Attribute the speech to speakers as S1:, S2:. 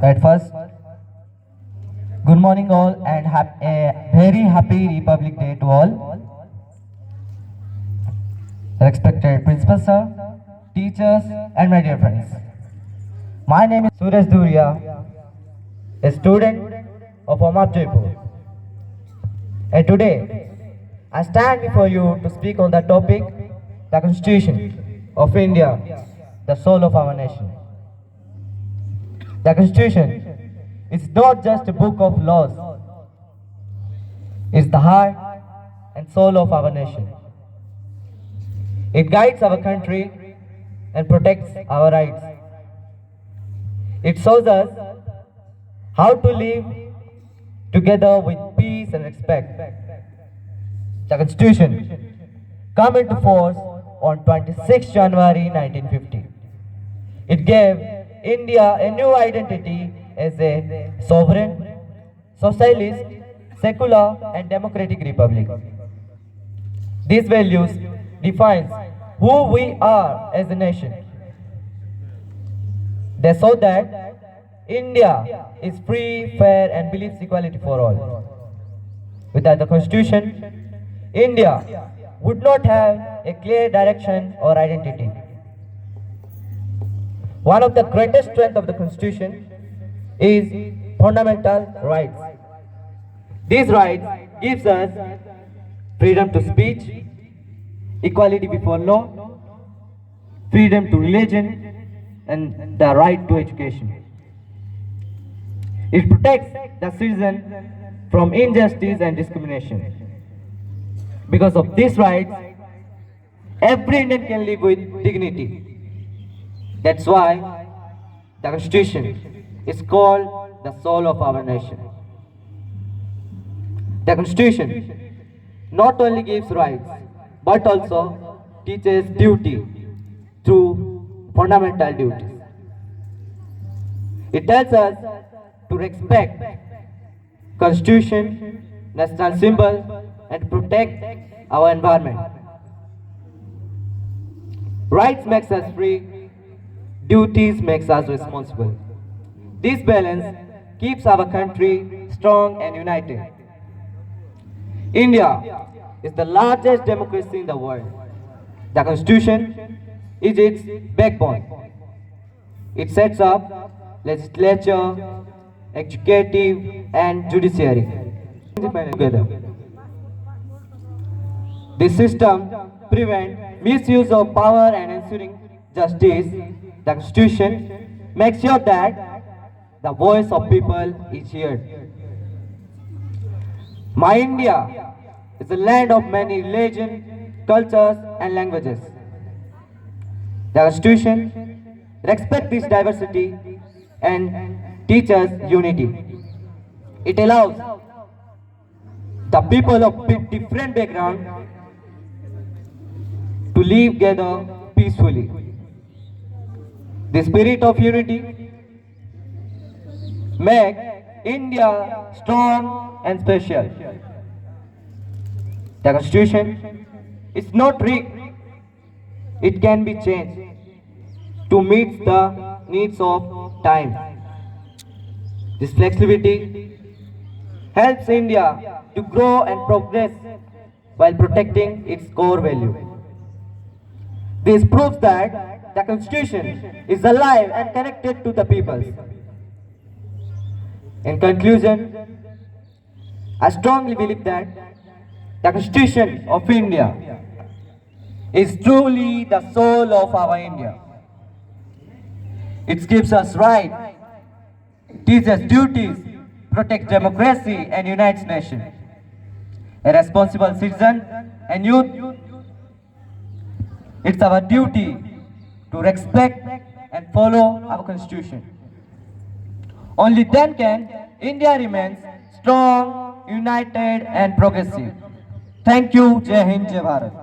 S1: At first, good morning all and a very happy Republic Day to all. Respected Principal Sir, teachers and my dear friends. My name is Suresh Dhuria, a student of Omap Jaipur. And today, I stand before you to speak on the topic, the Constitution of India, the soul of our nation. The Constitution is not just a book of laws, it's the heart and soul of our nation. It guides our country and protects our rights. It shows us how to live together with peace and respect. The Constitution came into force on 26 January 1950. It gave India a new identity as a sovereign, socialist, secular and democratic republic. These values define who we are as a nation. They show that India is free, fair and believes equality for all. Without the Constitution, India would not have a clear direction or identity. One of the greatest strengths of the Constitution is fundamental rights. These rights gives us freedom to speech, equality before law, freedom to religion, and the right to education. It protects the citizen from injustice and discrimination. Because of these rights, every Indian can live with dignity. That's why the Constitution is called the soul of our nation. The Constitution not only gives rights, but also teaches duty through fundamental duties. It tells us to respect Constitution, national symbol, and protect our environment. Rights makes us free, duties makes us responsible. This balance keeps our country strong and united. India is the largest democracy in the world. The Constitution is its backbone. It sets up legislature, executive and judiciary together. This system prevents misuse of power and ensuring justice. The Constitution makes sure that the voice of people is heard. My India is a land of many religions, cultures and languages. The Constitution respects this diversity and teaches unity. It allows the people of different backgrounds to live together peacefully. The spirit of unity makes India strong and special. The Constitution is not rigged. It can be changed to meet the needs of time. This flexibility helps India to grow and progress while protecting its core value. This proves that the Constitution is alive and connected to the people. In conclusion, I strongly believe that the Constitution of India is truly the soul of our India. It gives us rights, teaches duties, protects democracy and unites nation. A responsible citizen and youth, it's our duty to respect and follow our Constitution. Only then can India remain strong, united and progressive. Thank you. Jai Hind, Jai Bharat.